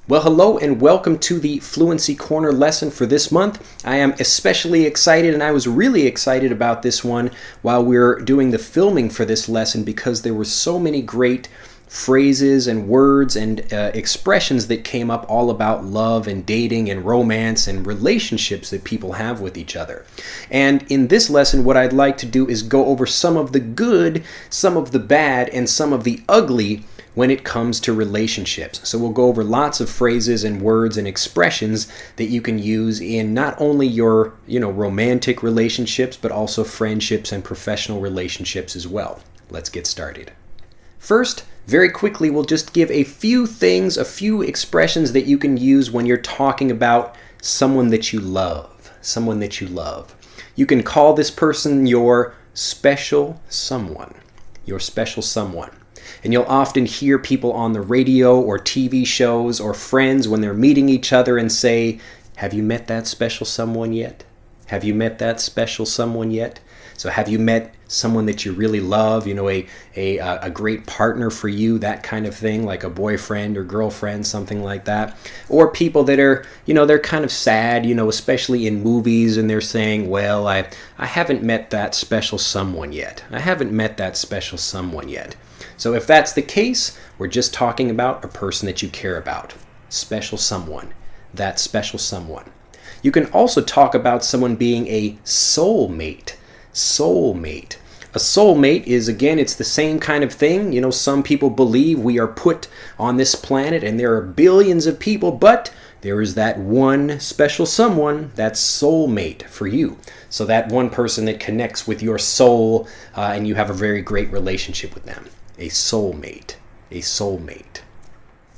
Well, hello and welcome to the Fluency Corner lesson for this month. I am especially excited, and I was really excited about this one while we were doing the filming for this lesson because there were so many great phrases and words and expressions that came up all about love and dating and romance and relationships that people have with each other. And in this lesson, what I'd like to do is go over some of the good, some of the bad, and some of the ugly when it comes to relationships. So we'll go over lots of phrases and words and expressions that you can use in not only your, romantic relationships, but also friendships and professional relationships as well. Let's get started. First, very quickly, we'll just give a few things, a few expressions that you can use when you're talking about someone that you love, someone that you love. You can call this person your special someone, your special someone. And you'll often hear people on the radio or TV shows or friends when they're meeting each other and say, "Have you met that special someone yet? Have you met that special someone yet?" So have you met someone that you really love, a great partner for you, that kind of thing, like a boyfriend or girlfriend, something like that. Or people that are, they're kind of sad, especially in movies, and they're saying, well, I haven't met that special someone yet. I haven't met that special someone yet. So if that's the case, we're just talking about a person that you care about. Special someone. That special someone. You can also talk about someone being a soulmate. Soulmate. A soulmate is, again, it's the same kind of thing. Some people believe we are put on this planet and there are billions of people, but there is that one special someone, that soulmate for you. So that one person that connects with your soul and you have a very great relationship with them. A soulmate. A soulmate.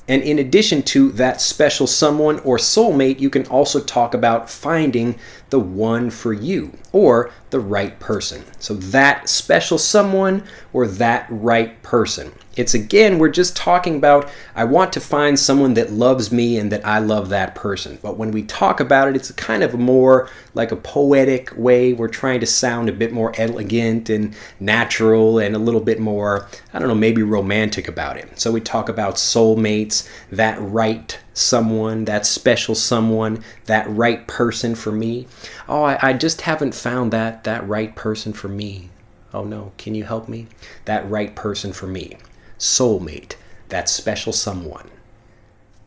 And in addition to that special someone or soulmate, you can also talk about finding the one for you or the right person. So that special someone or that right person. It's again, we're just talking about, I want to find someone that loves me and that I love that person. But when we talk about it, it's kind of more like a poetic way. We're trying to sound a bit more elegant and natural and a little bit more, maybe romantic about it. So we talk about soulmates, that right someone, that special someone, that right person for me. Oh, I just haven't found that right person for me. Oh no, can you help me? That right person for me. Soulmate, that special someone.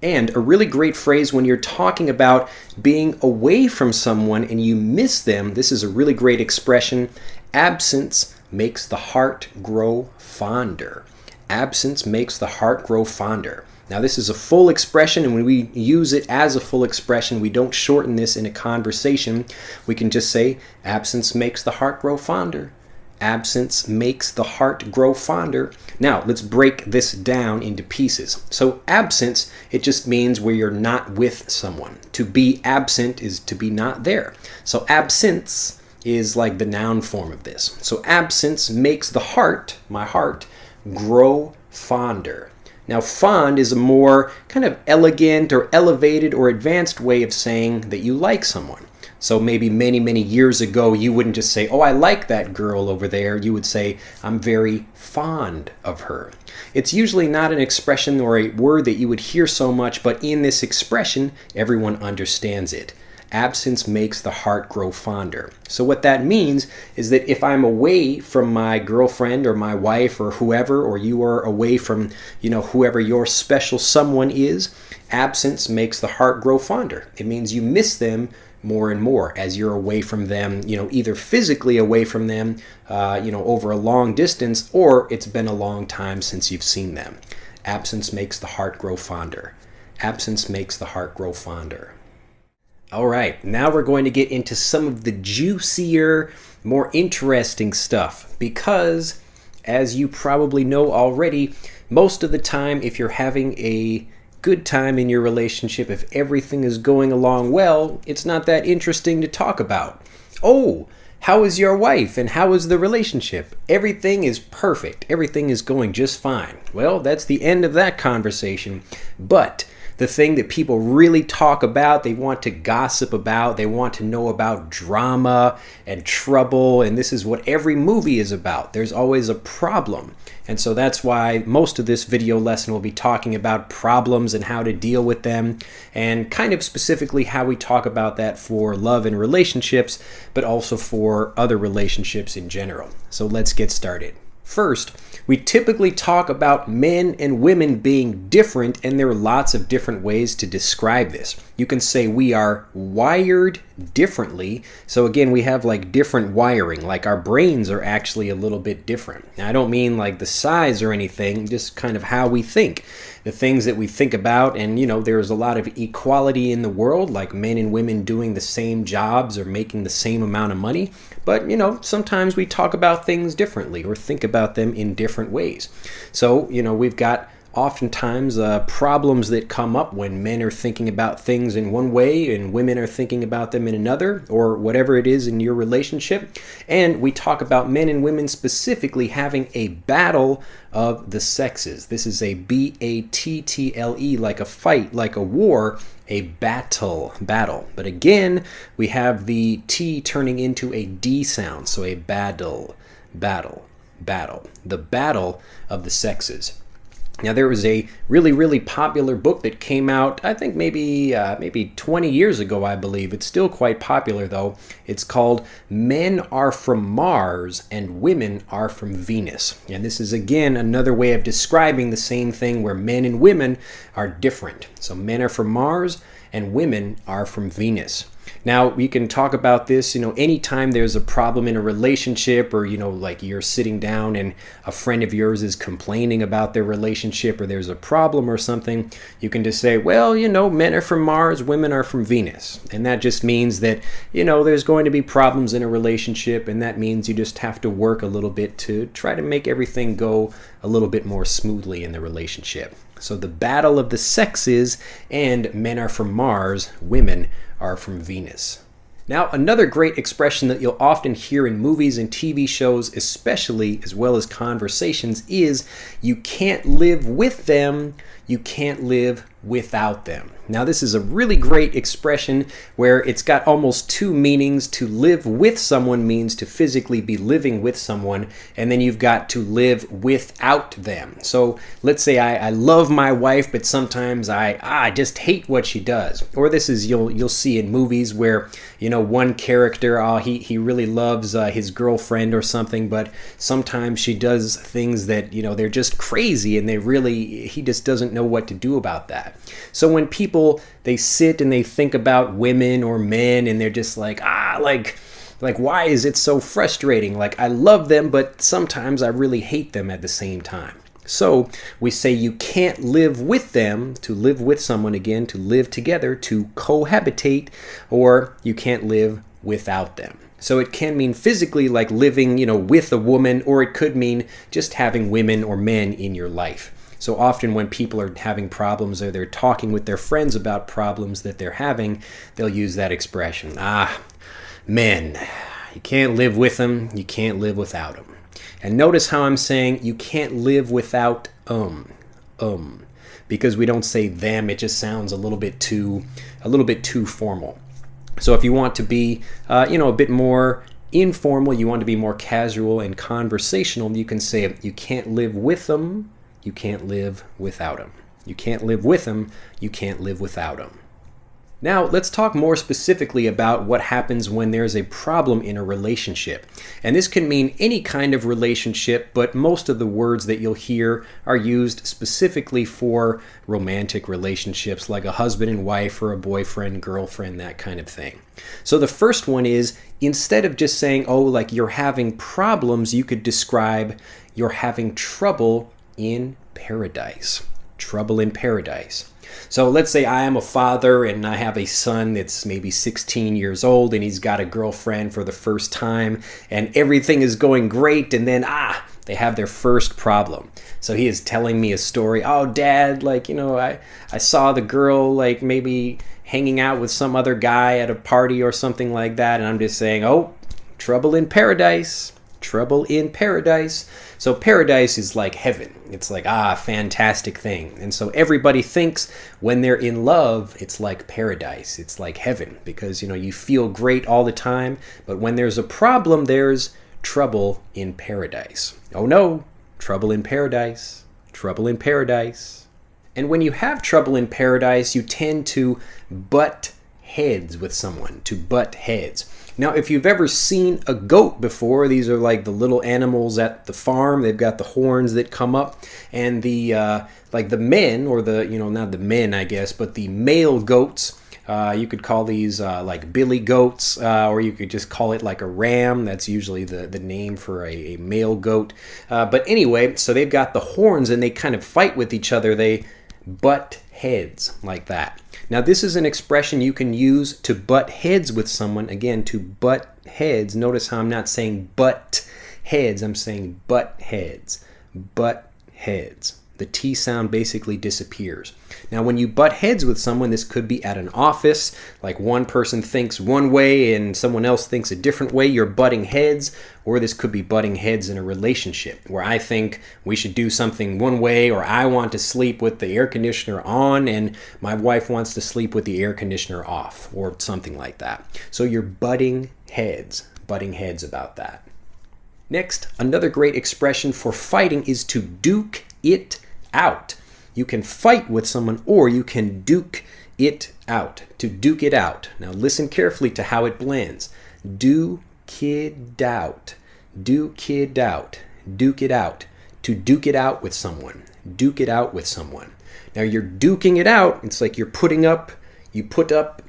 And a really great phrase when you're talking about being away from someone and you miss them, this is a really great expression. Absence makes the heart grow fonder. Absence makes the heart grow fonder. Now this is a full expression, and when we use it as a full expression, we don't shorten this in a conversation. We can just say, absence makes the heart grow fonder. Absence makes the heart grow fonder. Now, let's break this down into pieces. So absence, it just means where you're not with someone. To be absent is to be not there. So absence is like the noun form of this. So absence makes the heart, my heart, grow fonder. Now, fond is a more kind of elegant or elevated or advanced way of saying that you like someone. So maybe many, many years ago, you wouldn't just say, oh, I like that girl over there. You would say, I'm very fond of her. It's usually not an expression or a word that you would hear so much, but in this expression, everyone understands it. Absence makes the heart grow fonder. So what that means is that if I'm away from my girlfriend or my wife or whoever, or you are away from, whoever your special someone is, absence makes the heart grow fonder. It means you miss them more and more as you're away from them, either physically away from them, over a long distance, or it's been a long time since you've seen them. Absence makes the heart grow fonder. Absence makes the heart grow fonder. All right, now we're going to get into some of the juicier, more interesting stuff because, as you probably know already, most of the time if you're having a good time in your relationship, if everything is going along well, it's not that interesting to talk about. Oh, how is your wife and how is the relationship? Everything is perfect. Everything is going just fine. Well, that's the end of that conversation. But the thing that people really talk about, they want to gossip about, they want to know about drama and trouble, and this is what every movie is about. There's always a problem. And so that's why most of this video lesson will be talking about problems and how to deal with them, and kind of specifically how we talk about that for love and relationships, but also for other relationships in general. So let's get started. First, we typically talk about men and women being different, and there are lots of different ways to describe this. You can say we are wired differently. So again, we have like different wiring, like our brains are actually a little bit different. Now, I don't mean like the size or anything, just kind of how we think. The things that we think about, and there's a lot of equality in the world, like men and women doing the same jobs or making the same amount of money. But sometimes we talk about things differently or think about them in different ways. So we've got oftentimes problems that come up when men are thinking about things in one way and women are thinking about them in another, or whatever it is in your relationship. And we talk about men and women specifically having a battle of the sexes. This is a battle, like a fight, like a war, a battle. But again, we have the T turning into a D sound, so a battle. The battle of the sexes. Now, there was a really popular book that came out, I think maybe 20 years ago, I believe. It's still quite popular, though. It's called Men Are From Mars and Women Are From Venus. And this is, again, another way of describing the same thing where men and women are different. So men are from Mars and women are from Venus. Now, we can talk about this, anytime there's a problem in a relationship, or, like you're sitting down and a friend of yours is complaining about their relationship, or there's a problem or something, you can just say, well, men are from Mars, women are from Venus. And that just means that, there's going to be problems in a relationship, and that means you just have to work a little bit to try to make everything go a little bit more smoothly in the relationship. So the battle of the sexes, and men are from Mars, women are from Venus. Now, another great expression that you'll often hear in movies and TV shows, especially, as well as conversations, is you can't live with them, you can't live without them. Now, this is a really great expression where it's got almost two meanings. To live with someone means to physically be living with someone, and then you've got to live without them. So let's say I love my wife, but sometimes I just hate what she does. Or this is, you'll see in movies where, one character, he really loves his girlfriend or something, but sometimes she does things that, they're just crazy, and he just doesn't know what to do about that. So when people, they sit and they think about women or men, and they're just like why is it so frustrating? Like, I love them, but sometimes I really hate them at the same time. So we say you can't live with them, to live with someone, again, to live together, to cohabitate, or you can't live without them. So it can mean physically, like living, with a woman, or it could mean just having women or men in your life. So often when people are having problems, or they're talking with their friends about problems that they're having, they'll use that expression. Men. You can't live with them, you can't live without them. And notice how I'm saying you can't live without because we don't say them. It just sounds a little bit too formal. So if you want to be a bit more informal, you want to be more casual and conversational, you can say you can't live with them, you can't live without them. You can't live with them, you can't live without them. Now, let's talk more specifically about what happens when there's a problem in a relationship. And this can mean any kind of relationship, but most of the words that you'll hear are used specifically for romantic relationships, like a husband and wife, or a boyfriend, girlfriend, that kind of thing. So the first one is, instead of just saying, like you're having problems, you could describe you're having trouble in paradise. Trouble in paradise. So let's say I am a father and I have a son that's maybe 16 years old, and he's got a girlfriend for the first time, and everything is going great, and then they have their first problem. So he is telling me a story. Oh, Dad, I saw the girl maybe hanging out with some other guy at a party or something like that, and I'm just saying, trouble in paradise. Trouble in Paradise. So paradise is like heaven. It's like, fantastic thing. And so everybody thinks when they're in love, it's like paradise. It's like heaven because, you feel great all the time. But when there's a problem, there's trouble in paradise. Oh no, trouble in paradise. Trouble in paradise. And when you have trouble in paradise, you tend to butt heads with someone, to butt heads. Now, if you've ever seen a goat before, these are like the little animals at the farm. They've got the horns that come up, and the men, or not the men, I guess, but the male goats. You could call these like billy goats, or you could just call it like a ram. That's usually the name for a male goat. But anyway, so they've got the horns, and they kind of fight with each other. They butt heads like that. Now, this is an expression you can use to butt heads with someone. Again, to butt heads. Notice how I'm not saying butt heads. I'm saying butt heads. Butt heads. The T sound basically disappears. Now, when you butt heads with someone, this could be at an office, like one person thinks one way and someone else thinks a different way, you're butting heads, or this could be butting heads in a relationship, where I think we should do something one way, or I want to sleep with the air conditioner on, and my wife wants to sleep with the air conditioner off, or something like that. So you're butting heads about that. Next, another great expression for fighting is to duke it out. You can fight with someone, or you can duke it out. To duke it out. Now listen carefully to how it blends. Duke it out. Duke it out. Duke it out. To duke it out with someone. Duke it out with someone. Now you're duking it out. It's like you put up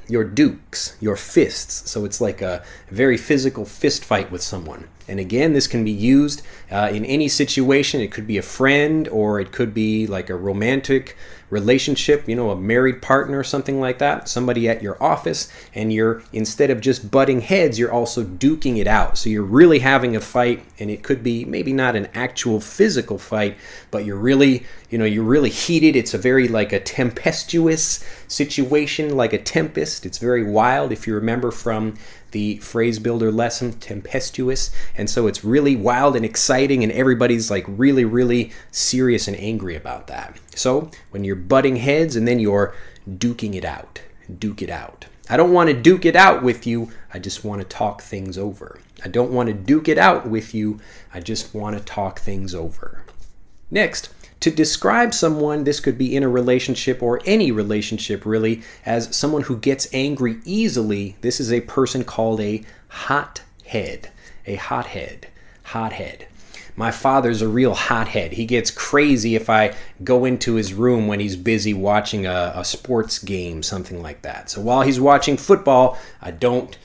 your dukes, your fists. So it's like a very physical fist fight with someone. And again, this can be used in any situation. It could be a friend, or it could be like a romantic relationship, a married partner or something like that, somebody at your office, and you're, instead of just butting heads, you're also duking it out. So you're really having a fight, and it could be maybe not an actual physical fight, but you're really heated. It's a very like a tempestuous situation, like a tempest. It's very wild, if you remember from the phrase builder lesson, tempestuous. And so it's really wild and exciting, and everybody's like really, really serious and angry about that. So when you're butting heads and then you're duking it out, duke it out. I don't want to duke it out with you. I just want to talk things over. I don't want to duke it out with you. I just want to talk things over. Next, to describe someone, this could be in a relationship or any relationship really, as someone who gets angry easily, this is a person called a hothead. A hothead. Hothead. My father's a real hothead. He gets crazy if I go into his room when he's busy watching a sports game, something like that. So while he's watching football, I don't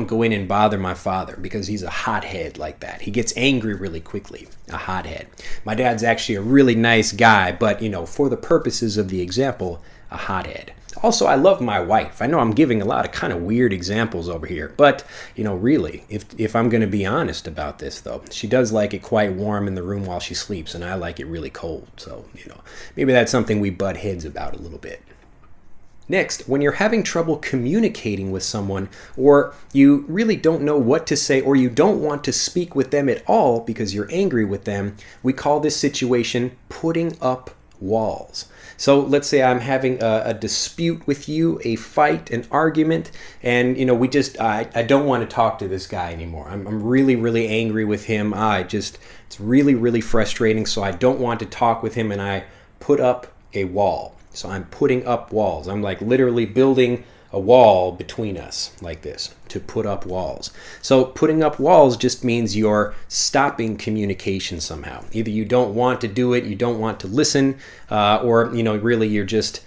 go in and bother my father because he's a hothead like that. He gets angry really quickly, a hothead. My dad's actually a really nice guy, but, for the purposes of the example, a hothead. Also, I love my wife. I know I'm giving a lot of kind of weird examples over here, but, really, if I'm going to be honest about this, though, she does like it quite warm in the room while she sleeps, and I like it really cold. So, maybe that's something we butt heads about a little bit. Next, when you're having trouble communicating with someone, or you really don't know what to say, or you don't want to speak with them at all because you're angry with them, we call this situation putting up walls. So let's say I'm having a dispute with you, a fight, an argument, and I don't want to talk to this guy anymore. I'm really, really angry with him. It's really, really frustrating, so I don't want to talk with him, and I put up a wall. So I'm putting up walls. I'm like literally building a wall between us like this, to put up walls. So putting up walls just means you're stopping communication somehow. Either you don't want to do it, you don't want to listen, or really you're just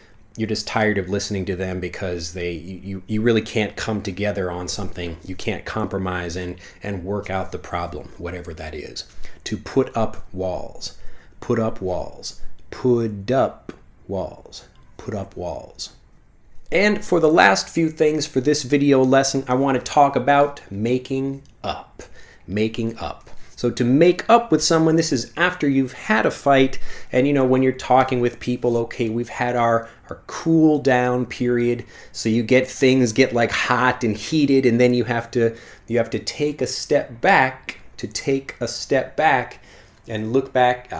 tired of listening to them because you really can't come together on something. You can't compromise and work out the problem, whatever that is. To put up walls. Put up walls. Put up walls. Put up walls. And for the last few things for this video lesson, I want to talk about making up. Making up. So to make up with someone, this is after you've had a fight, and when you're talking with people, okay, we've had our cool down period, so things get like hot and heated, and then you have to take a step back to take a step back and look back,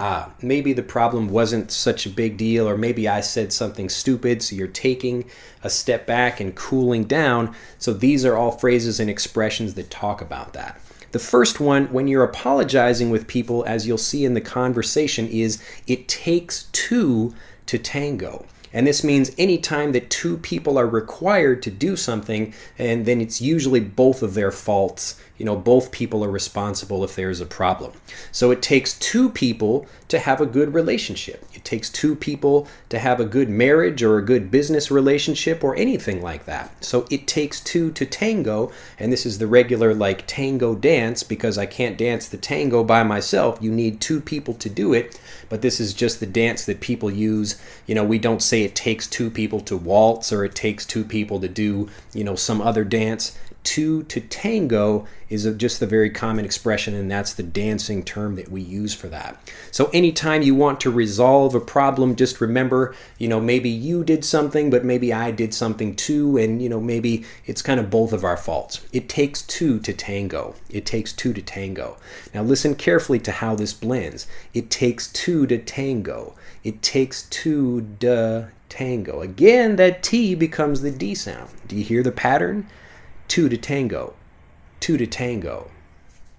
maybe the problem wasn't such a big deal, or maybe I said something stupid, so you're taking a step back and cooling down. So these are all phrases and expressions that talk about that. The first one, when you're apologizing with people, as you'll see in the conversation, is it takes two to tango. And this means anytime that two people are required to do something, and then it's usually both of their faults. Both people are responsible if there's a problem. So it takes two people to have a good relationship. It takes two people to have a good marriage or a good business relationship or anything like that. So it takes two to tango, and this is the regular tango dance, because I can't dance the tango by myself. You need two people to do it, but this is just the dance that people use. We don't say it takes two people to waltz, or it takes two people to do, some other dance. Two to tango is just the very common expression, and that's the dancing term that we use for that. So anytime you want to resolve a problem, just remember, maybe you did something, but maybe I did something too, and maybe it's kind of both of our faults. It takes two to tango. It takes two to tango. Now listen carefully to how this blends. It takes two to tango. It takes two to tango. Again, that T becomes the D sound. Do you hear the pattern? Two to tango, two to tango.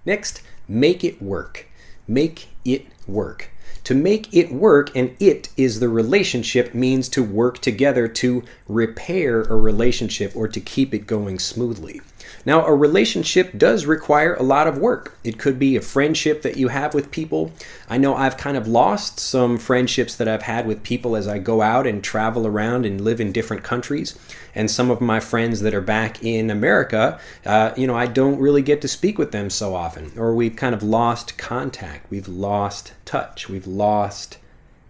Next, make it work. Make it work. To make it work, and it is the relationship, means to work together to repair a relationship or to keep it going smoothly. Now, a relationship does require a lot of work. It could be a friendship that you have with people. I know I've kind of lost some friendships that I've had with people as I go out and travel around and live in different countries. And some of my friends that are back in America, I don't really get to speak with them so often. Or we've kind of lost contact. We've lost touch. We've lost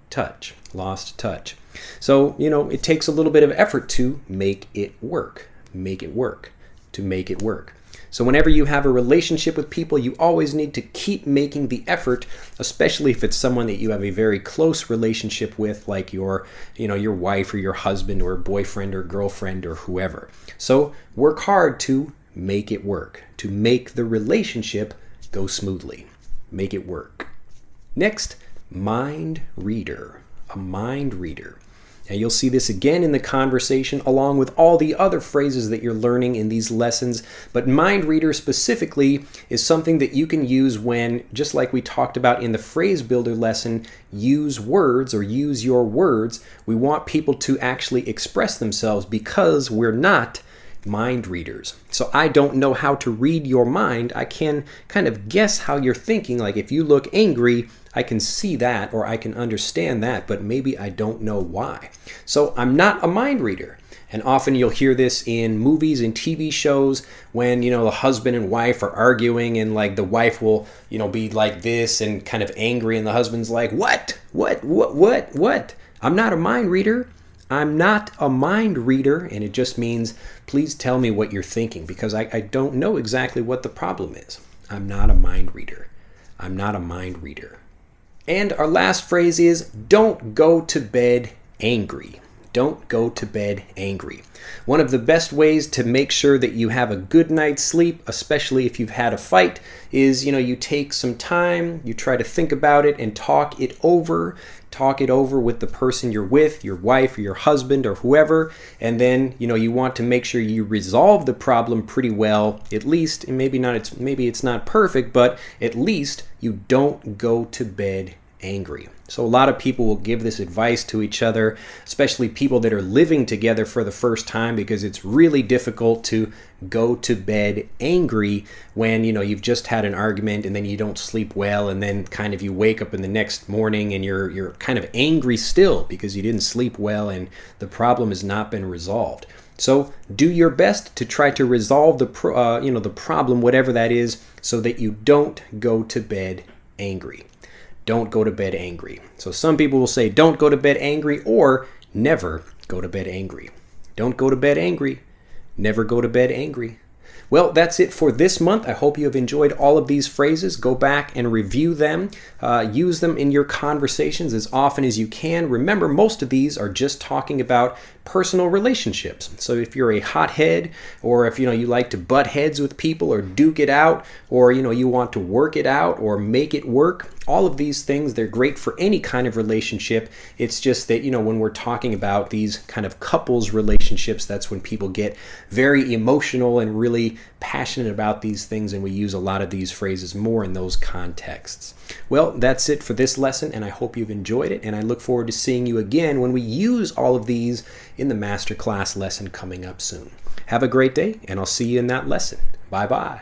touch. Lost touch. So, it takes a little bit of effort to make it work. Make it work. To make it work. So whenever you have a relationship with people, you always need to keep making the effort, especially if it's someone that you have a very close relationship with, like your wife or your husband or boyfriend or girlfriend or whoever. So work hard to make it work, to make the relationship go smoothly. Make it work. Next, mind reader. A mind reader. And you'll see this again in the conversation along with all the other phrases that you're learning in these lessons. But mind reader specifically is something that you can use when, just like we talked about in the phrase builder lesson, use words or use your words. We want people to actually express themselves because we're not mind readers. So I don't know how to read your mind. I can kind of guess how you're thinking. Like if you look angry, I can see that or I can understand that, but maybe I don't know why. So I'm not a mind reader. And often you'll hear this in movies and TV shows when, the husband and wife are arguing and the wife will, be like this and kind of angry and the husband's like, what? I'm not a mind reader. I'm not a mind reader, and it just means please tell me what you're thinking because I don't know exactly what the problem is. I'm not a mind reader. I'm not a mind reader. And our last phrase is don't go to bed angry. Don't go to bed angry. One of the best ways to make sure that you have a good night's sleep, especially if you've had a fight, is, you take some time, you try to think about it and talk it over. Talk it over with the person you're with, your wife or your husband or whoever, and then, you want to make sure you resolve the problem pretty well, at least, and maybe it's not perfect, but at least you don't go to bed angry. So a lot of people will give this advice to each other, especially people that are living together for the first time, because it's really difficult to go to bed angry when, you've just had an argument and then you don't sleep well, and then kind of you wake up in the next morning and you're kind of angry still because you didn't sleep well and the problem has not been resolved. So do your best to try to resolve the problem, whatever that is, so that you don't go to bed angry. Don't go to bed angry. So some people will say don't go to bed angry or never go to bed angry. Don't go to bed angry. Never go to bed angry. Well, that's it for this month. I hope you have enjoyed all of these phrases. Go back and review them. Use them in your conversations as often as you can. Remember, most of these are just talking about personal relationships. So if you're a hothead, or if you like to butt heads with people or duke it out, or you want to work it out or make it work, all of these things, they're great for any kind of relationship. It's just that when we're talking about these kind of couples relationships, that's when people get very emotional and really passionate about these things, and we use a lot of these phrases more in those contexts. Well, that's it for this lesson, and I hope you've enjoyed it, and I look forward to seeing you again when we use all of these in the masterclass lesson coming up soon. Have a great day, and I'll see you in that lesson. Bye-bye.